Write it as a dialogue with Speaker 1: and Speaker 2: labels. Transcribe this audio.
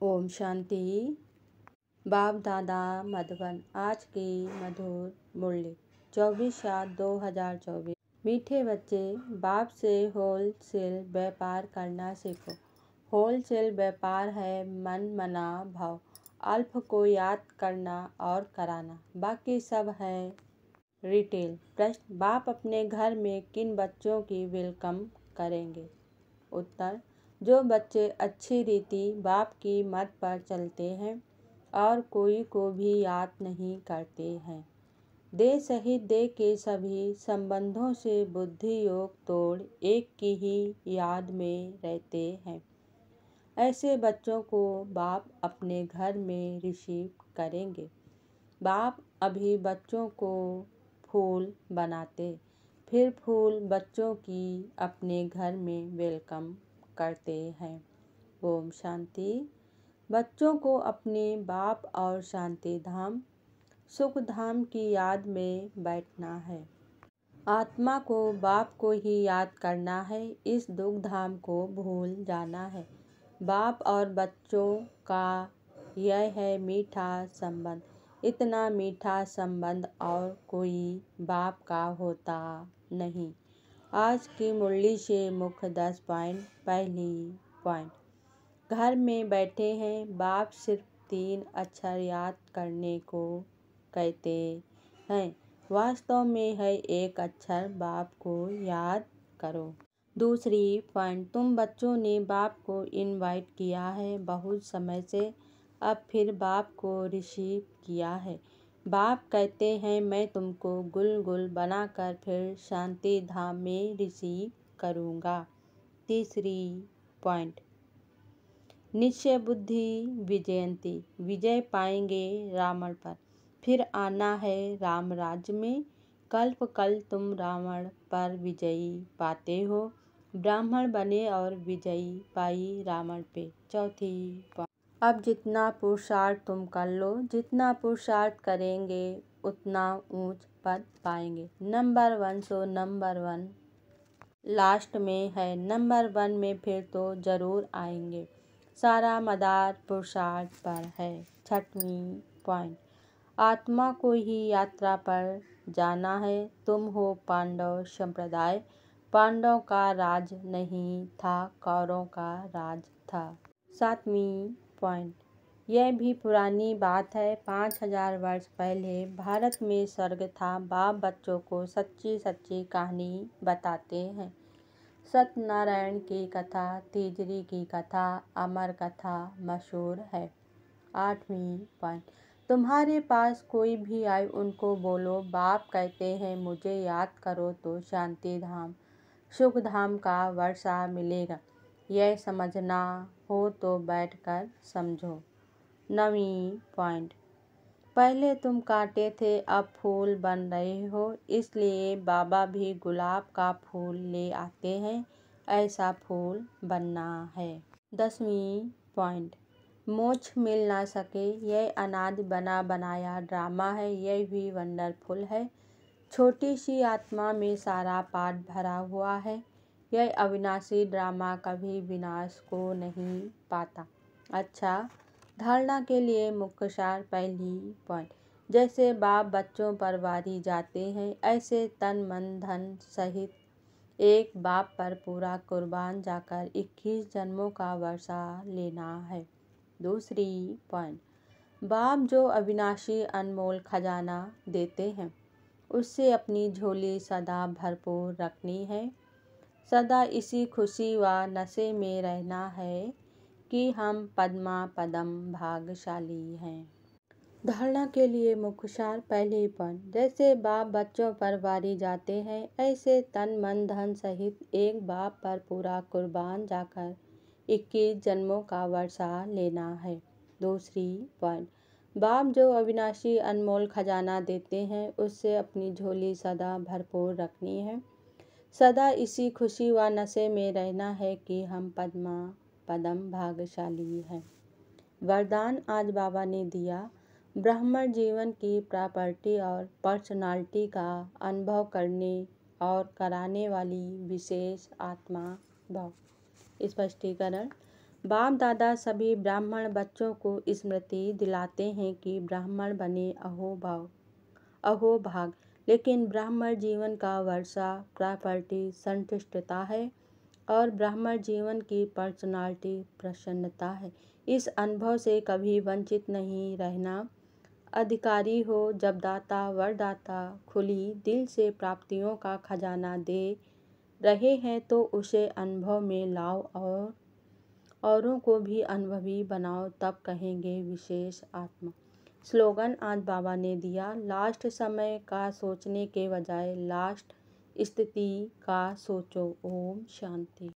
Speaker 1: ओम शांति। बाप दादा मधुबन। आज की मधुर मुरली 24/7/2024। मीठे बच्चे, बाप से होलसेल व्यापार करना सीखो। होलसेल व्यापार है मन मना भाव, अल्प को याद करना और कराना, बाकी सब है रिटेल। प्रश्न, बाप अपने घर में किन बच्चों की वेलकम करेंगे? उत्तर, जो बच्चे अच्छी रीति बाप की मत पर चलते हैं और कोई को भी याद नहीं करते हैं। देह सहित देह के सभी संबंधों से बुद्धि योग तोड़ एक की ही याद में रहते हैं। ऐसे बच्चों को बाप अपने घर में रिसीव करेंगे। बाप अभी बच्चों को फूल बनाते, फिर फूल बच्चों की अपने घर में वेलकम करते हैं। ओम शांति। बच्चों को अपने बाप और शांति धाम सुख धाम की याद में बैठना है। आत्मा को बाप को ही याद करना है, इस दुख धाम को भूल जाना है। बाप और बच्चों का यह है मीठा संबंध, इतना मीठा संबंध और कोई बाप का होता नहीं। आज की मुरली से मुख्य 10 पॉइंट। पहली पॉइंट, घर में बैठे हैं, बाप सिर्फ 3 अक्षर याद करने को कहते हैं। वास्तव में है एक अक्षर, बाप को याद करो। दूसरी पॉइंट, तुम बच्चों ने बाप को इनवाइट किया है बहुत समय से, अब फिर बाप को रिसीव किया है। बाप कहते हैं मैं तुमको गुल गुल बनाकर फिर शांति धाम में रिसीव करूँगा। तीसरी पॉइंट, निश्चय बुद्धि विजयंती, विजय पाएंगे रावण पर, फिर आना है राम राज्य में। कल्प कल तुम रावण पर विजयी पाते हो, ब्राह्मण बने और विजयी पाई रावण पे। चौथी पॉइंट, अब जितना पुरुषार्थ तुम कर लो, जितना पुरुषार्थ करेंगे उतना ऊंच पद पाएंगे। नंबर 1 सो नंबर 1 लास्ट में है, नंबर 1 में फिर तो जरूर आएंगे। सारा मदार पुरुषार्थ पर है। छठवीं पॉइंट, आत्मा को ही यात्रा पर जाना है। तुम हो पांडव संप्रदाय, पांडव का राज नहीं था, कौरवों का राज था। 7वीं पॉइंट, यह भी पुरानी बात है, 5000 वर्ष पहले भारत में स्वर्ग था। बाप बच्चों को सच्ची सच्ची कहानी बताते हैं। सत्यनारायण की कथा, तीजरी की कथा, अमर कथा मशहूर है। 8वीं पॉइंट, तुम्हारे पास कोई भी आए उनको बोलो बाप कहते हैं मुझे याद करो तो शांति धाम सुख धाम का वर्षा मिलेगा। यह समझना हो तो बैठकर समझो। 9वीं पॉइंट, पहले तुम कांटे थे अब फूल बन रहे हो, इसलिए बाबा भी गुलाब का फूल ले आते हैं, ऐसा फूल बनना है। 10वीं पॉइंट, मोक्ष मिल ना सके, यह अनादि बना बनाया ड्रामा है, यह भी वंडरफुल है। छोटी सी आत्मा में सारा पाठ भरा हुआ है, यह अविनाशी ड्रामा कभी विनाश को नहीं पाता। अच्छा, धारणा के लिए मुख्य सार। पहली पॉइंट, जैसे बाप बच्चों पर वारी जाते हैं, ऐसे तन मन धन सहित एक बाप पर पूरा कुर्बान जाकर 21 जन्मों का वर्षा लेना है। दूसरी पॉइंट, बाप जो अविनाशी अनमोल खजाना देते हैं, उससे अपनी झोली सदा भरपूर रखनी है। सदा इसी खुशी व नशे में रहना है कि हम पद्मा पदम भाग्यशाली हैं। धारणा के लिए मुख्य सार। पहले पॉइंट, जैसे बाप बच्चों पर वारी जाते हैं, ऐसे तन मन धन सहित एक बाप पर पूरा कुर्बान जाकर 21 जन्मों का वर्षा लेना है। दूसरी पॉइंट, बाप जो अविनाशी अनमोल खजाना देते हैं, उससे अपनी झोली सदा भरपूर रखनी है। सदा इसी खुशी व नशे में रहना है कि हम पद्मा पदम भाग्यशाली हैं। वरदान आज बाबा ने दिया, ब्राह्मण जीवन की प्रॉपर्टी और पर्सनालिटी का अनुभव करने और कराने वाली विशेष आत्मा भाव। स्पष्टीकरण, बाप दादा सभी ब्राह्मण बच्चों को स्मृति दिलाते हैं कि ब्राह्मण बने अहो भाग। लेकिन ब्राह्मण जीवन का वर्षा प्रॉपर्टी संतुष्टता है और ब्राह्मण जीवन की पर्सनालिटी प्रसन्नता है। इस अनुभव से कभी वंचित नहीं रहना अधिकारी हो। जब दाता वरदाता खुली दिल से प्राप्तियों का खजाना दे रहे हैं तो उसे अनुभव में लाओ और औरों को भी अनुभवी बनाओ, तब कहेंगे विशेष आत्मा। स्लोगन आज बाबा ने दिया, लास्ट समय का सोचने के बजाय लास्ट स्थिति का सोचो। ओम शांति।